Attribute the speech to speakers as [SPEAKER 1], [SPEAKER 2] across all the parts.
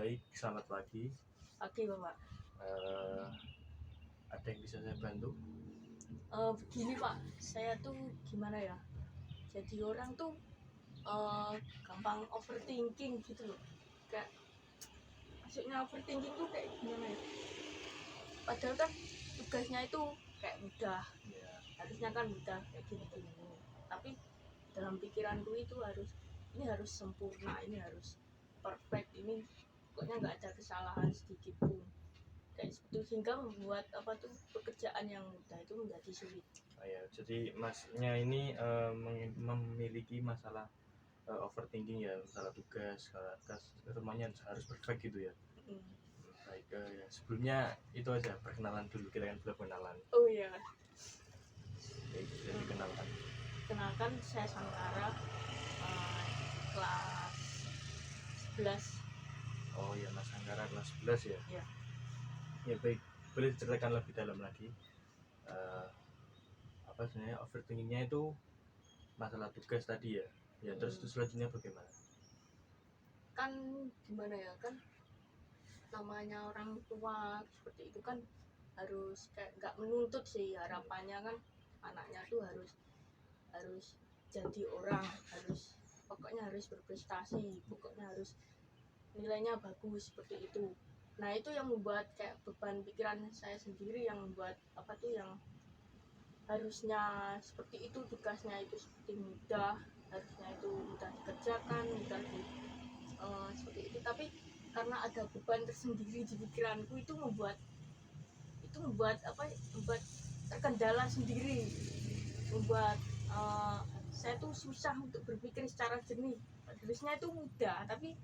[SPEAKER 1] Baik, selamat pagi.
[SPEAKER 2] Pagi Bapak.
[SPEAKER 1] Ada yang bisa saya bantu?
[SPEAKER 2] Begini Pak, saya tuh gimana ya? Jadi orang tuh gampang overthinking gitu loh. Kayak maksudnya overthinking tuh kayak gimana ya? Padahal kan tugasnya itu kayak mudah,
[SPEAKER 1] Ya,
[SPEAKER 2] harusnya kan mudah kayak gini-gini. Tapi dalam pikiranku itu ini harus sempurna, ini harus perfect, ini pokoknya nggak ada kesalahan sedikit pun. Kayak seperti sehingga membuat pekerjaan yang mudah itu menjadi sulit.
[SPEAKER 1] ya. Jadi masnya ini memiliki masalah overthinking ya, masalah tugas, semuanya harus perfect gitu ya.
[SPEAKER 2] Mm.
[SPEAKER 1] Baik, ya. Sebelumnya itu aja perkenalan dulu, kita kan belum kenalan.
[SPEAKER 2] Oh iya.
[SPEAKER 1] Baik, bisa dikenalkan.
[SPEAKER 2] Kenalkan, saya Sangkara, kelas 11.
[SPEAKER 1] Oh ya, Mas Anggara kelas 11 ya.
[SPEAKER 2] Ya.
[SPEAKER 1] Ya baik, boleh diceritakan lebih dalam lagi. Apa sebenarnya overthinkingnya itu masalah tugas tadi ya. Ya, terus selanjutnya bagaimana?
[SPEAKER 2] Kan gimana ya, kan namanya orang tua seperti itu kan harus kayak nggak menuntut sih, harapannya kan anaknya tuh harus jadi orang, pokoknya harus berprestasi, pokoknya harus nilainya bagus seperti itu. Nah itu yang membuat kayak beban pikiran saya sendiri, yang membuat yang harusnya seperti itu, tugasnya itu seperti mudah, harusnya itu mudah dikerjakan, seperti itu. Tapi karena ada beban tersendiri di pikiranku, itu membuat membuat terkendala sendiri, membuat saya tuh susah untuk berpikir secara jernih. Harusnya itu mudah, tapi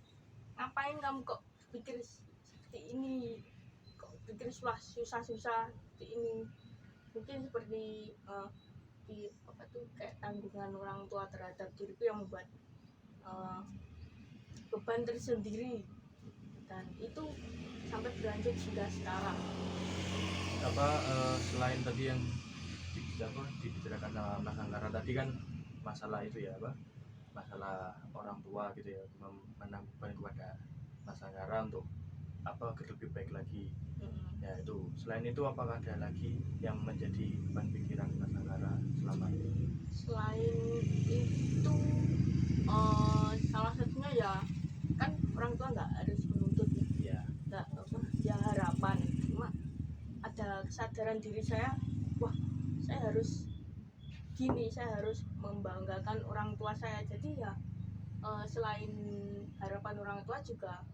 [SPEAKER 2] ngapain kamu kok pikir seperti ini, kok pikir susah-susah seperti ini. Mungkin seperti kayak tanggungan orang tua terhadap diriku yang membuat beban tersendiri, dan itu sampai berlanjut hingga sekarang.
[SPEAKER 1] Selain tadi yang dibicarakan sama Mas Anggara tadi kan masalah itu ya, masalah orang tua gitu ya, menanggung kepada Mas Anggara untuk lebih baik lagi. Ya itu. Selain itu apakah ada lagi yang menjadi beban pikiran Mas Anggara selama ini?
[SPEAKER 2] Selain itu salah satunya ya kan orang tua nggak harus menuntut
[SPEAKER 1] Ya.
[SPEAKER 2] Ya harapan, cuma ada kesadaran diri saya, wah saya harus gini, saya harus membanggakan orang tua saya. Jadi ya selain harapan orang tua juga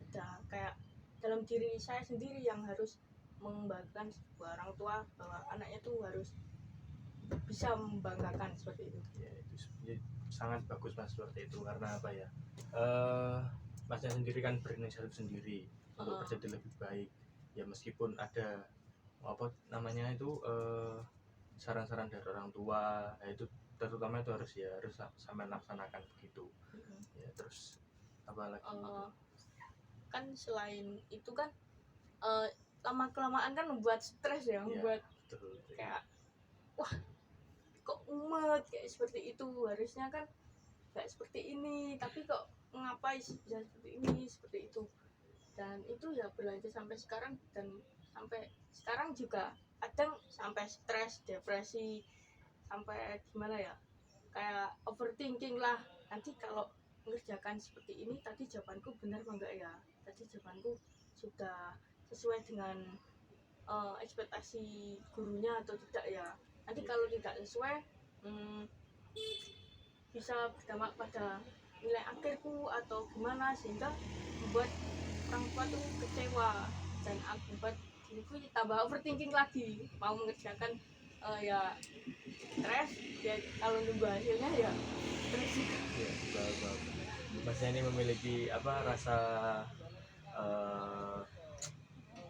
[SPEAKER 2] ada kayak dalam diri saya sendiri yang harus membanggakan sebuah orang tua, bahwa anaknya tuh harus bisa membanggakan seperti itu.
[SPEAKER 1] Ya, itu sebenarnya sangat bagus Mas seperti itu, karena apa ya, Masnya sendiri kan berinisiatif sendiri untuk menjadi lebih baik ya, meskipun ada saran-saran dari orang tua ya, itu terutama itu harus sampai laksanakan begitu. Ya, terus apa lagi?
[SPEAKER 2] Kan selain itu kan lama kelamaan kan membuat stres ya, membuat
[SPEAKER 1] betul.
[SPEAKER 2] Kayak wah kok umet kayak seperti itu, harusnya kan kayak seperti ini, tapi kok ngapain bisa seperti ini, seperti itu. Dan itu ya berlanjut sampai sekarang, dan sampai sekarang juga kadang sampai stres, depresi, sampai gimana ya, kayak overthinking lah. Nanti kalau mengerjakan seperti ini, tadi jawabanku benar apa enggak ya, tadi jawabanku sudah sesuai dengan ekspektasi gurunya atau tidak ya. Nanti kalau tidak sesuai, bisa berdampak pada nilai akhirku atau gimana, sehingga membuat orang tua tuh kecewa, dan akibat diriku tambah overthinking lagi, mau mengerjakan ya stres ya, kalau nunggu hasilnya ya stres juga.
[SPEAKER 1] Ya, Masnya ini memiliki rasa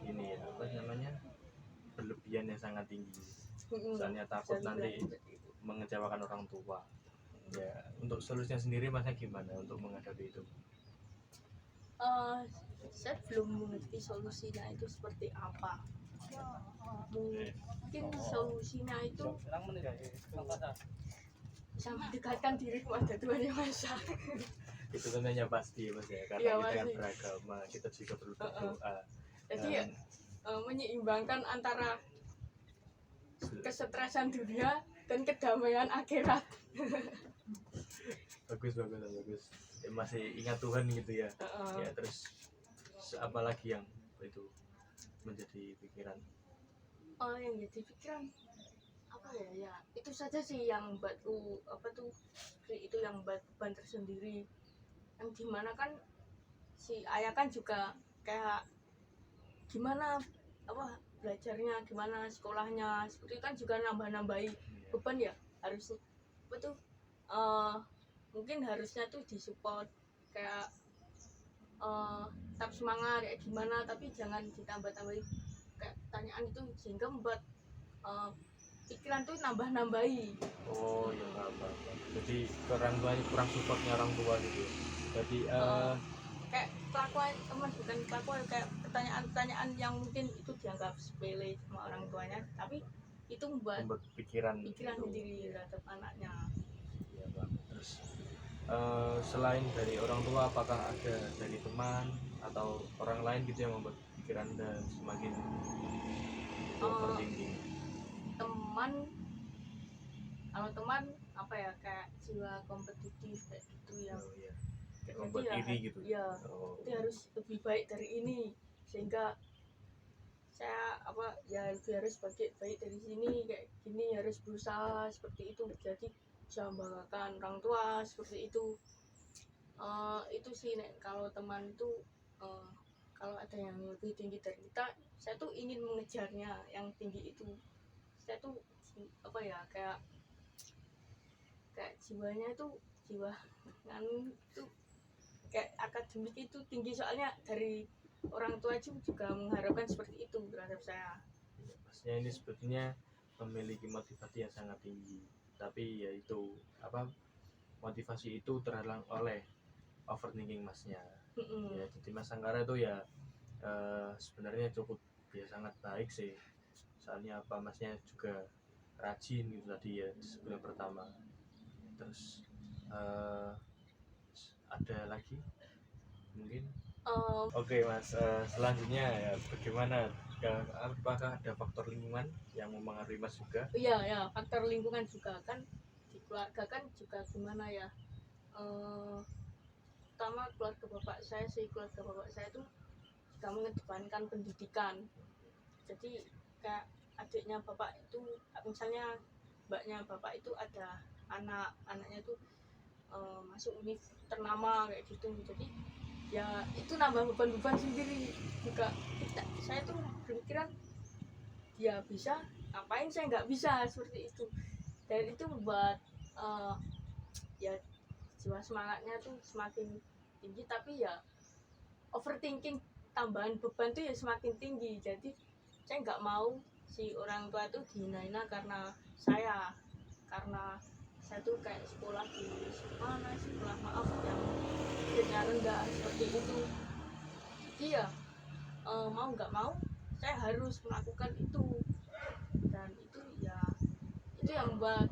[SPEAKER 1] ini ya, berlebihan yang sangat tinggi. Misalnya takut nanti mengecewakan orang tua. Ya, untuk solusinya sendiri Masnya gimana untuk menghadapi itu?
[SPEAKER 2] Saya belum mengerti solusinya itu seperti apa. Mungkin solusinya itu bisa mendekatkan diri pada Tuhan Yang Maha Esa.
[SPEAKER 1] Itu tentunya pasti ya Mas ya, karena
[SPEAKER 2] Iya,
[SPEAKER 1] kita kan
[SPEAKER 2] pasti.
[SPEAKER 1] beragama, kita juga perlu berdoa.
[SPEAKER 2] Jadi
[SPEAKER 1] Dan
[SPEAKER 2] menyeimbangkan antara kesetresan dunia dan kedamaian akhirat.
[SPEAKER 1] bagus. Ya, masih ingat Tuhan gitu ya.
[SPEAKER 2] Heeh.
[SPEAKER 1] Ya terus apa lagi yang itu menjadi pikiran?
[SPEAKER 2] Yang jadi pikiran apa ya, ya itu saja sih yang buatku apa tuh, itu yang buat beban tersendiri, yang dimana kan si ayah kan juga kayak gimana apa belajarnya, gimana sekolahnya, seperti itu kan juga nambah-nambahi
[SPEAKER 1] Ya,
[SPEAKER 2] beban ya, harus apa tuh eh, mungkin harusnya tuh disupport kayak tetap semangat kayak gimana, tapi jangan ditambah-tambahi kayak pertanyaan itu sehingga membuat eh, pikiran tuh nambah-nambahi.
[SPEAKER 1] oh ya apa. Jadi orang tuanya kurang supportnya orang tua gitu ya. Jadi
[SPEAKER 2] Kayak kelakuan teman, bukan kelakuan, kayak pertanyaan-pertanyaan yang mungkin itu dianggap sepele sama orang tuanya, tapi itu membuat
[SPEAKER 1] membuat pikiran
[SPEAKER 2] pikiran
[SPEAKER 1] itu.
[SPEAKER 2] sendiri terhadap anaknya.
[SPEAKER 1] Ya, Bang. Terus selain dari orang tua, apakah ada dari teman atau orang lain gitu yang membuat pikiran Anda semakin overthinking?
[SPEAKER 2] Teman, kalau teman apa ya, kayak jiwa kompetitif kayak gitu yang
[SPEAKER 1] Oh, iya.
[SPEAKER 2] kayak
[SPEAKER 1] Membuat
[SPEAKER 2] gitu ya,
[SPEAKER 1] iri gitu.
[SPEAKER 2] ya
[SPEAKER 1] Oh,
[SPEAKER 2] itu harus lebih baik dari ini, sehingga saya apa ya lebih harus baik dari sini, kayak gini harus berusaha seperti itu, jadi bisa membanggakan orang tua seperti itu. Itu sih Nek, kalau teman tuh kalau ada yang lebih tinggi dari kita, saya tuh ingin mengejarnya yang tinggi itu. Saya tuh apa ya, kayak jiwanya itu jiwa kan itu kayak akademik itu tinggi, soalnya dari orang tua juga mengharapkan seperti itu terhadap saya.
[SPEAKER 1] Masnya ini sebetulnya memiliki motivasi yang sangat tinggi, tapi ya itu apa, motivasi itu terhalang oleh overthinking Masnya. Ya, jadi Mas Anggara itu ya sebenarnya cukup ya sangat baik sih. Soalnya apa, Masnya juga rajin gitu tadi ya sebelum pertama. Terus ada lagi mungkin? Oke Mas, selanjutnya ya bagaimana? Apakah ada faktor lingkungan yang mempengaruhi Mas juga?
[SPEAKER 2] Iya ya, faktor lingkungan juga kan, di keluarga kan juga gimana ya, pertama keluarga bapak saya sih, keluarga bapak saya tuh juga mengedepankan pendidikan. Jadi kayak adiknya bapak itu, misalnya mbaknya bapak itu ada anaknya tuh masuk univ ternama kayak gitu, jadi ya itu nambah beban-beban sendiri juga. Saya tuh berpikiran dia bisa, ngapain saya nggak bisa, seperti itu. Dan itu membuat ya jiwa semangatnya tuh semakin tinggi, tapi ya overthinking, tambahan beban tuh ya semakin tinggi. Jadi saya nggak mau si orang tua tuh dihina-hina karena saya tuh kayak sekolah di mana, sekolah maaf yang grade-nya rendah seperti itu. Jadi ya mau nggak mau saya harus melakukan itu, dan itu ya itu yang membuat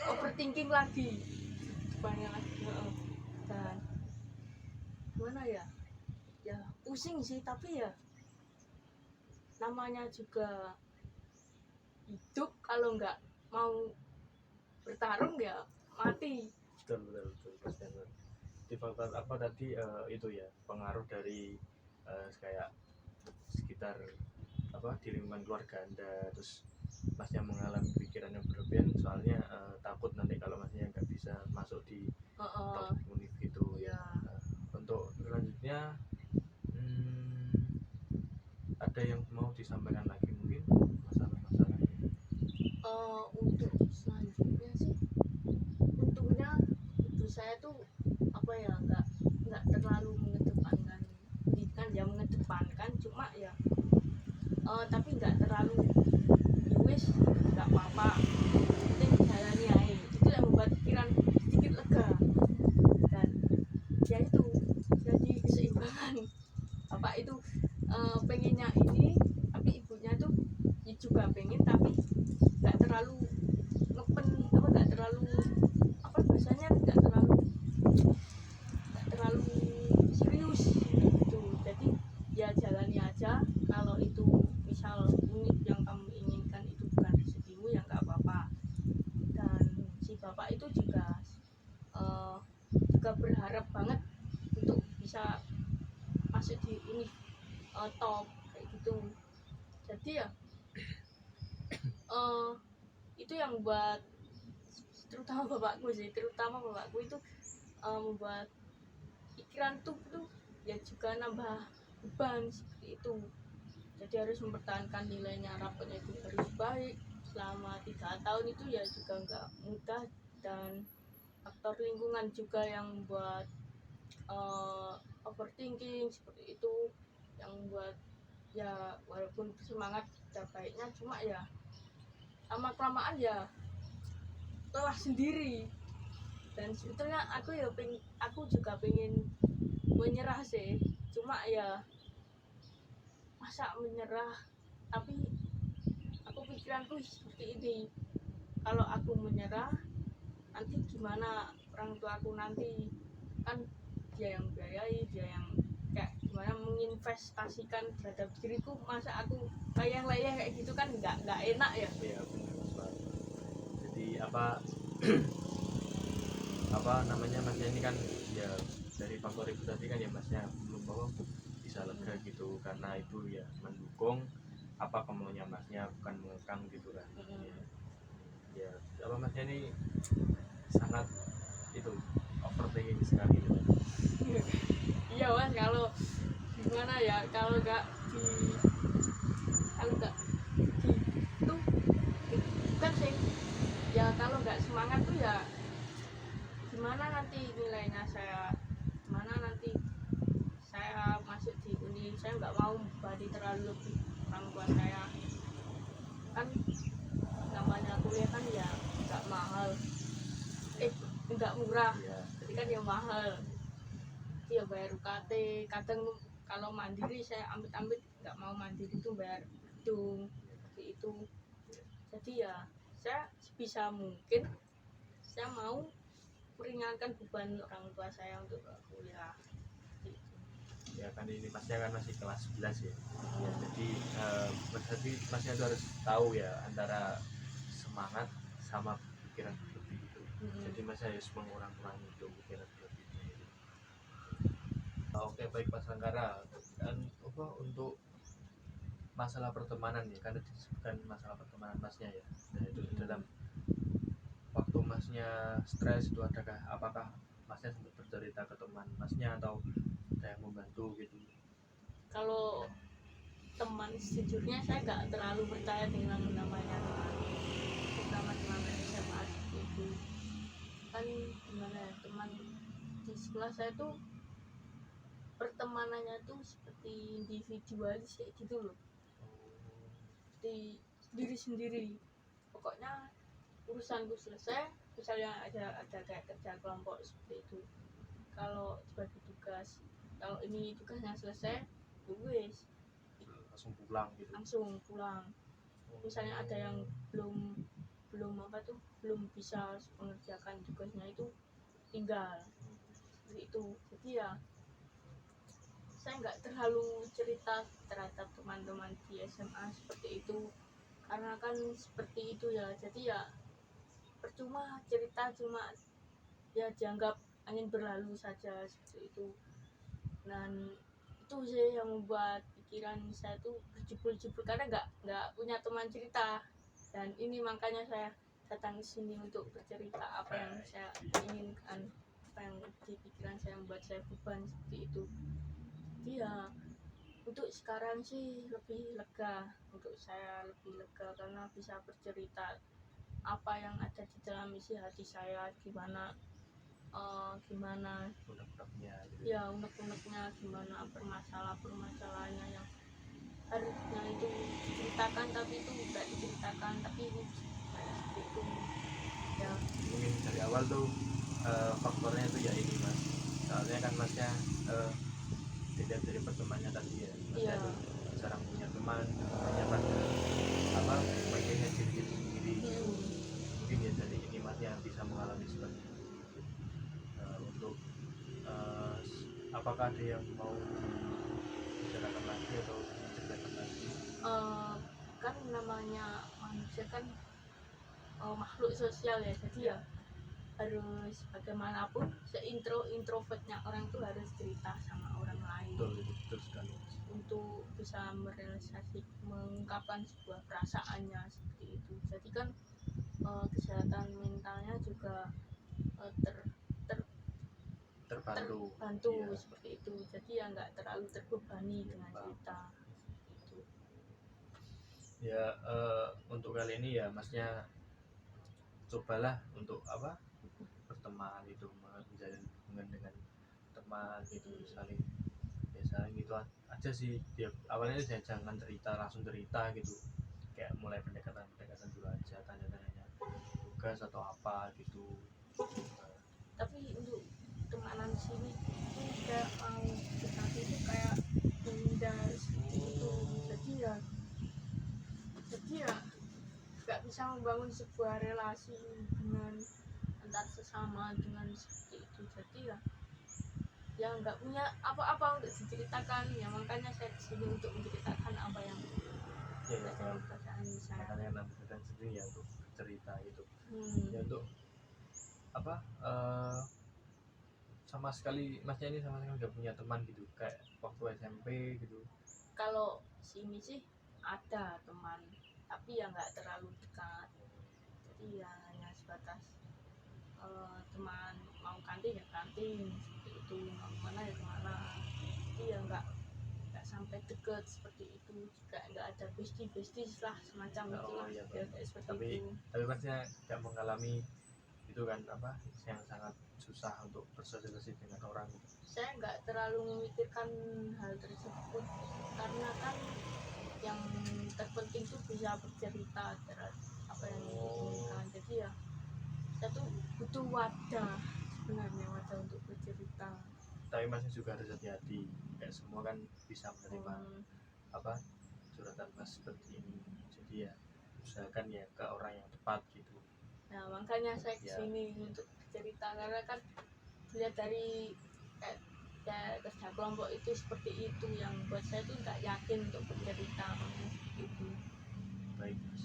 [SPEAKER 2] overthinking lagi, banyak lagi. Dan gimana ya, ya pusing sih, tapi ya namanya juga hidup, kalau nggak mau bertarung ya mati.
[SPEAKER 1] Betul Mas Denur. Di faktor apa tadi itu ya pengaruh dari kayak sekitar apa di lingkungan keluarga Anda, terus Masnya mengalami pikiran yang berlebihan soalnya takut nanti kalau Masnya nggak bisa masuk di top univ gitu ya. Untuk selanjutnya ada yang mau disampaikan lagi mungkin masalah-masalah?
[SPEAKER 2] Untuk selanjutnya sih, untungnya ibu saya tuh apa ya, nggak terlalu mengedepankan pendidikan, dia mengedepankan cuma ya tapi nggak terlalu wis nggak apa-apa, penting jalani aja, itu yang membuat pikiran sedikit lega. Dan ya itu jadi keseimbangan, bapak itu pengennya ini, tapi ibunya tuh ya juga pengen, tapi nggak terlalu ngepen, apa nggak terlalu apa bahasanya, nggak terlalu bisa masuk di ini top kayak gitu. Jadi ya itu yang buat terutama bapakku itu membuat pikiran tuh ya juga nambah beban seperti itu. Jadi harus mempertahankan nilainya rapotnya itu harus baik selama 3 tahun itu ya juga nggak mudah, dan faktor lingkungan juga yang buat overthinking seperti itu, yang buat ya walaupun semangat ada baiknya, cuma ya lama kelamaan ya lelah sendiri. Dan sebetulnya aku juga pengen menyerah sih, cuma ya masa menyerah, tapi aku pikiranku seperti ini, kalau aku menyerah nanti gimana orang tua aku nanti, kan dia yang biayai, dia yang kayak gimana menginvestasikan terhadap diriku, masa aku layah-layah kayak gitu kan nggak enak ya.
[SPEAKER 1] Iya benar Mas. Jadi apa namanya Masnya ini kan ya dari faktor itu tadi kan ya Masnya belum bahwa bisa lega gitu, karena itu ya mendukung apa kemaunya Masnya, bukan mengekang gitu kan. Ya apa Masnya ini sangat itu overthinking sekali gitu.
[SPEAKER 2] Iya Mas, kalau gimana ya, kalau nggak di itu bukan sih ya, kalau nggak semangat tuh ya gimana nanti nilainya saya, gimana nanti saya masuk di uni, saya nggak mau membebani terlalu lebih orang tua saya, kan namanya kuliah kan ya nggak mahal, nggak murah,
[SPEAKER 1] Iya.
[SPEAKER 2] jadi kan ya mahal, ya bayar UKT, kadang kalau mandiri saya amit-amit nggak mau mandiri tuh bayar gedung seperti itu. Jadi ya saya sebisa mungkin saya mau meringankan beban orang tua saya untuk kuliah.
[SPEAKER 1] Ya kan ini Masnya kan masih kelas 11 ya. Ya jadi berarti Masnya itu harus tahu ya antara semangat sama pikiran berlebih itu. Jadi Masnya harus mengurangi itu pikiran berlebihnya itu. Oke baik Mas Anggara, dan untuk masalah pertemanan ya, kan disebutkan masalah pertemanan Masnya ya. Nah itu dalam waktu Masnya stres itu apakah Masnya sempat bercerita ke teman Masnya atau ada yang membantu gitu?
[SPEAKER 2] Kalau teman, sejujurnya saya nggak terlalu percaya dengan namanya teman SMA seperti itu. Kan gimana ya, teman di sekolah saya tuh pertemanannya tuh seperti individualis kayak gitu loh, di diri sendiri. Pokoknya urusanku selesai, misalnya ada kayak kerja kelompok seperti itu, kalau dibagi tugas, kalau ini tugasnya selesai wes
[SPEAKER 1] Langsung pulang gitu.
[SPEAKER 2] langsung pulang. Misalnya ada yang belum belum bisa mengerjakan tugasnya itu tinggal seperti itu. Jadi ya saya nggak terlalu cerita terhadap teman-teman di SMA seperti itu, karena kan seperti itu ya, jadi ya percuma cerita, cuma ya dianggap angin berlalu saja seperti itu. Dan itu sih yang membuat pikiran saya tuh berjubel-jubel, karena nggak punya teman cerita. Dan ini makanya saya datang ke sini untuk bercerita apa yang saya inginkan, apa yang di pikiran saya membuat saya beban seperti itu. Jadi ya untuk sekarang sih lebih lega, untuk saya lebih lega karena bisa bercerita apa yang ada di dalam isi hati saya, gimana
[SPEAKER 1] Unek-uneknya gitu.
[SPEAKER 2] ya unek-uneknya, gimana permasalahannya yang harusnya itu diceritakan tapi itu tidak diceritakan, tapi ini kayak seperti itu ya.
[SPEAKER 1] Mungkin dari awal tuh faktornya itu ya ini Mas, soalnya kan Masnya dilihat dari pertemanannya tadi ya, Masnya
[SPEAKER 2] Iya.
[SPEAKER 1] itu jarang punya teman, hanya pada pengennya diri sendiri gitu. Mungkin ya dari ini Masnya bisa mengalami seperti itu. Untuk apakah ada yang mau dibicarakan lagi atau diceritakan lagi?
[SPEAKER 2] Kan namanya manusia kan makhluk sosial ya, jadi ya harus bagaimanapun introvertnya orang tuh harus cerita sama bisa mengungkapkan sebuah perasaannya seperti itu. Jadi kan kesehatan mentalnya juga terbantu
[SPEAKER 1] Iya.
[SPEAKER 2] seperti itu. Jadi ya nggak terlalu terbebani dengan cerita itu.
[SPEAKER 1] Ya untuk kali ini ya masnya cobalah untuk apa berteman itu, menjalin hubungan dengan teman gitu, saling biasa gitu aja sih ya. Awalnya jangan cerita langsung cerita gitu, kayak mulai pendekatan dulu aja, tanya-tanya tugas atau apa gitu.
[SPEAKER 2] Tapi untuk temanan sini itu kayak mau dekati itu kayak indah seperti itu. Jadi ya nggak bisa membangun sebuah relasi dengan antar sesama dengan seperti itu. Jadi ya nggak punya apa-apa untuk diceritakan, ya makanya saya kesini untuk menceritakan apa yang
[SPEAKER 1] Ya
[SPEAKER 2] dalam perasaan saya.
[SPEAKER 1] makanya namanya sendiri ya untuk cerita itu. Ya untuk apa sama sekali masnya ini sama sekali nggak punya teman gitu kayak waktu SMP gitu.
[SPEAKER 2] Kalau sini sih ada teman, tapi ya nggak terlalu dekat. Jadi ya hanya sebatas teman mau kantin ya kantin seperti itu, mau kemana ya kemana. Jadi ya nggak sampai deket seperti itu, juga nggak ada bestie lah semacam itu lah.
[SPEAKER 1] Iya,
[SPEAKER 2] Ya kayak seperti
[SPEAKER 1] tapi
[SPEAKER 2] itu.
[SPEAKER 1] masnya nggak mengalami itu kan apa yang sangat susah untuk bersosialisasi dengan orang.
[SPEAKER 2] Saya nggak terlalu memikirkan hal tersebut karena kan yang terpenting itu bisa bercerita terhadap apa yang diinginkan. Jadi ya saya tuh butuh wadah, sebenarnya wadah untuk bercerita.
[SPEAKER 1] Tapi masnya juga harus hati-hati, kayak semua kan bisa menerima apa curhatan mas seperti ini. Jadi ya usahakan ya ke orang yang tepat gitu.
[SPEAKER 2] Nah makanya saya kesini untuk bercerita, karena kan dilihat dari kerja kelompok itu seperti itu yang buat saya tuh nggak yakin untuk bercerita itu.
[SPEAKER 1] Baik mas,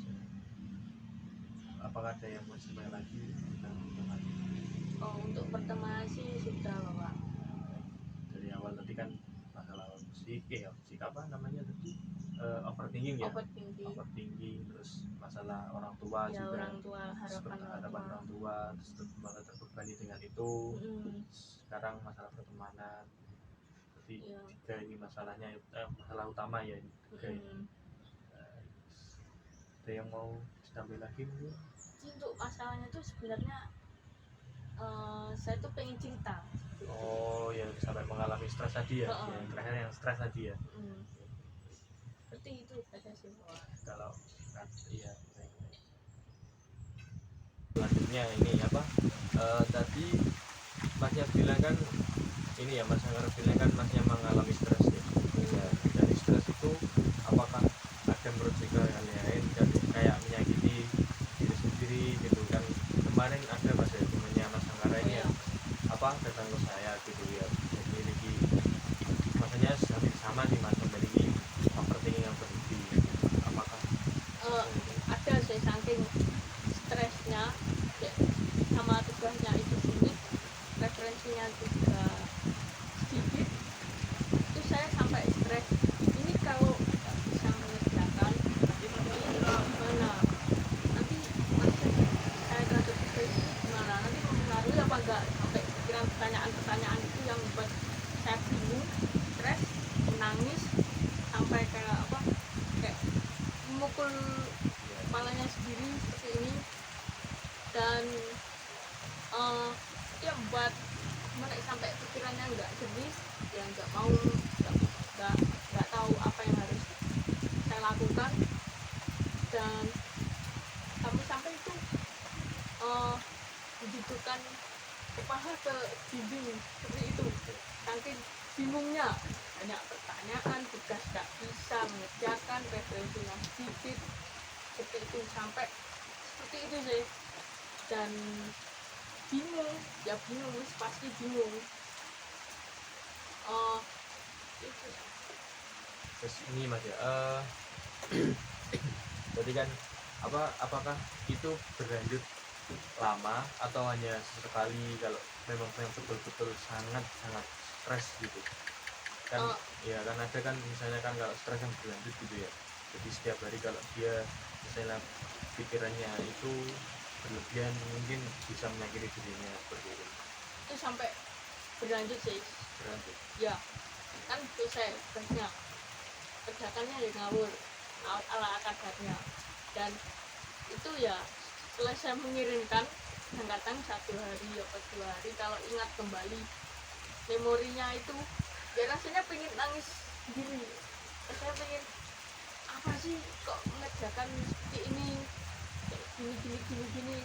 [SPEAKER 1] apakah ada yang mau disampaikan lagi tentang teman?
[SPEAKER 2] Untuk pertemanan sih sudah Bapak.
[SPEAKER 1] Dari awal tadi kan masalah musik apa namanya tadi, overthinking ya, overthinking, terus masalah orang tua
[SPEAKER 2] ya,
[SPEAKER 1] juga,
[SPEAKER 2] orang tua, harapan
[SPEAKER 1] orang tua, terus malah terbebani dengan itu. Sekarang masalah pertemanan, jadi tiga ini masalahnya, masalah utama ya ini tiga ini. Ada yang mau ditambah lagi mungkin?
[SPEAKER 2] Jadi untuk masalahnya tuh sebenarnya saya tuh pengen cerita.
[SPEAKER 1] Oh ya, sampai mengalami stres tadi ya, yang terakhir yang stres tadi ya.
[SPEAKER 2] Seperti itu saja sih Pak.
[SPEAKER 1] Kalau iya, selanjutnya ini apa tadi masnya bilang kan ini ya, mas Anggar bilang kan masnya mengalami stres ya. Dari stres itu apakah ada menurut juga hal lain dan kayak menyakiti diri sendiri gitu kan? Kemarin ada mas ya, temennya mas Anggar ini ya apa datang ke saya gitu ya, memiliki maksudnya hampir sama nih mas, memiliki overthinking yang berlebih gitu. Apakah
[SPEAKER 2] ada sih, saking stresnya ya, sama tugasnya itu sulit, referensinya juga sedikit, itu saya sampai stres. Ini kalau nggak bisa mengerjakan gimana, nanti saya terhadap tugas itu gimana, nanti mempengaruhi apa enggak, sampai pikiran pertanyaan-pertanyaan itu yang membuat saya bingung, stres, menangis, sampai kayak memukul kepalanya sendiri seperti ini. Dan ya buat sampai pikirannya nggak jernih, ya nggak tahu apa yang harus saya lakukan, dan sampai itu menjatuhkan kepala ke dinding seperti itu. Saking bingungnya, banyak pertanyaan, tugas nggak bisa mengerjakan, referensinya sedikit seperti itu, sampai seperti itu sih. Dan bingung, pasti bingung. Itu.
[SPEAKER 1] Terus ini mas ya, jadi kan apakah itu berlanjut lama atau hanya sesekali kalau memang betul-betul sangat stres gitu? kan
[SPEAKER 2] Oh.
[SPEAKER 1] ya kan ada kan misalnya kan kalau stres yang berlanjut gitu ya, jadi setiap hari kalau dia misalnya pikirannya itu berlebihan mungkin bisa menyakiti dirinya seperti itu.
[SPEAKER 2] Itu sampai berlanjut sih
[SPEAKER 1] Berlanjut.
[SPEAKER 2] ya, kan selesai tugasnya, kerjakannya ya ngawur ala kadarnya, dan itu ya selesai mengirimkan kadang 1 hari atau 2 hari kalau ingat kembali memorinya itu ya rasanya pengen nangis sendiri, rasanya pengen apa sih kok mengerjakan seperti ini, kayak gini,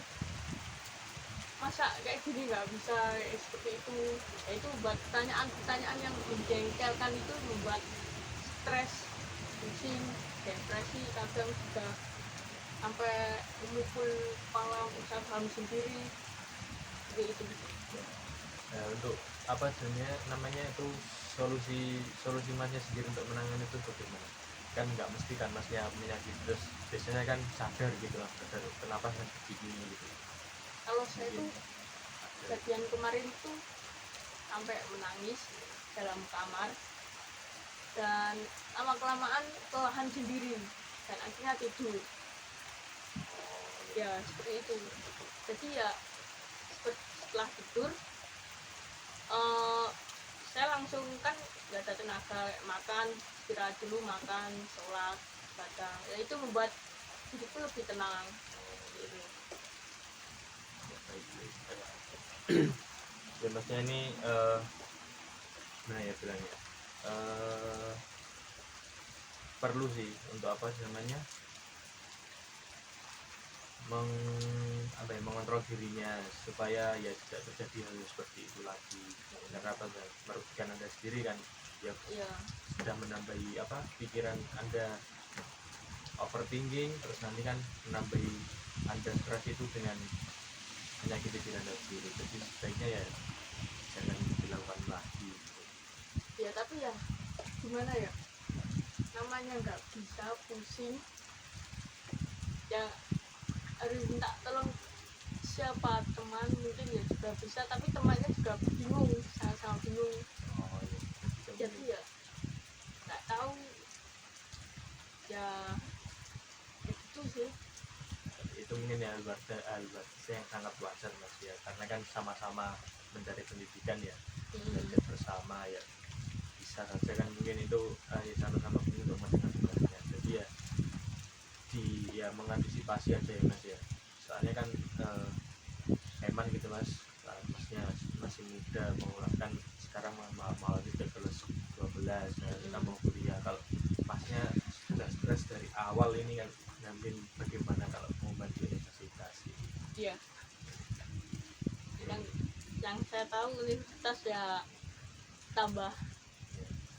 [SPEAKER 2] masa kayak gini nggak bisa kayak seperti itu. Ya, itu buat pertanyaan yang menjengkelkan, itu membuat stres, pusing, depresi, kadang juga sampai memukul kepala, usaha paham sendiri seperti itu.
[SPEAKER 1] Nah, untuk apa sebenarnya namanya itu solusi masnya sendiri untuk menangani itu bagaimana? Kan nggak mesti kan masnya menyakiti terus biasanya kan sadar gitu lah, sadar kenapa saya begini gitu.
[SPEAKER 2] Kalau saya tuh
[SPEAKER 1] Mungkin ada.
[SPEAKER 2] kejadian kemarin itu sampai menangis dalam kamar, dan lama kelamaan kelelahan sendiri dan akhirnya tidur ya seperti itu. Jadi ya setelah tidur saya langsung kan nggak ada tenaga, makan, istirahat dulu, makan, sholat, baca, ya itu membuat hidupku lebih tenang gitu.
[SPEAKER 1] Ya maksudnya ini gimana ya bilangnya, perlu sih untuk apa sih namanya mengontrol dirinya supaya ya tidak terjadi hal seperti itu lagi, karena apa kan merugikan anda sendiri kan ya,
[SPEAKER 2] Iya,
[SPEAKER 1] sudah menambahi apa pikiran anda overthinking, terus nanti kan menambahi anda stres itu dengan menyakiti diri anda sendiri. Jadi sebaiknya ya jangan dilakukan lagi gitu.
[SPEAKER 2] ya tapi ya gimana ya, namanya nggak bisa pusing ya harus minta tolong siapa, teman mungkin ya juga bisa, tapi temannya juga bingung, sama-sama bingung.
[SPEAKER 1] Oh iya,
[SPEAKER 2] Jadi ya nggak tahu ya, itu sih.
[SPEAKER 1] itu mungkin ya hal yang sangat wajar mas ya, karena kan sama-sama mencari pendidikan ya, belajar bersama ya, bisa saja kan mungkin itu sama-sama punya untuk masing-masingnya. Jadi ya mengantisipasi aja ya mas ya, soalnya kan eman gitu mas, masnya masih muda, mengeluarkan sekarang mau udah lulus 12, nah kita mau kuliah. Kalau masnya sudah stres dari awal ini kan, nanti bagaimana kalau mau bantu universitas gitu.
[SPEAKER 2] Iya, yang saya tahu universitas ya tambah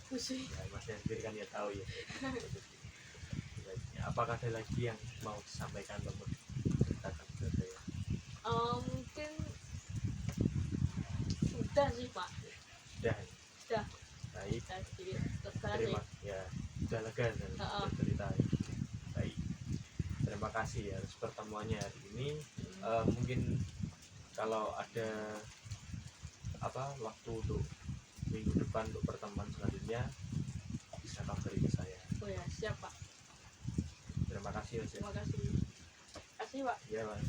[SPEAKER 2] pusing.
[SPEAKER 1] Ya, masnya sendiri kan ya tahu ya. Apakah ada lagi yang mau disampaikan atau mau diceritakan ke saya?
[SPEAKER 2] Mungkin sudah sih pak,
[SPEAKER 1] Sudah. Baik.
[SPEAKER 2] sudah sedikit lega sih.
[SPEAKER 1] Terima ya, sudah lega dan bercerita ya. Baik, terima kasih ya atas pertemuannya hari ini. Mungkin kalau ada apa waktu untuk minggu depan untuk pertemuan selanjutnya bisa kabari ke saya.
[SPEAKER 2] Oh ya siap pak,
[SPEAKER 1] Terima kasih ya.
[SPEAKER 2] terima kasih pak.
[SPEAKER 1] Ya, Mas.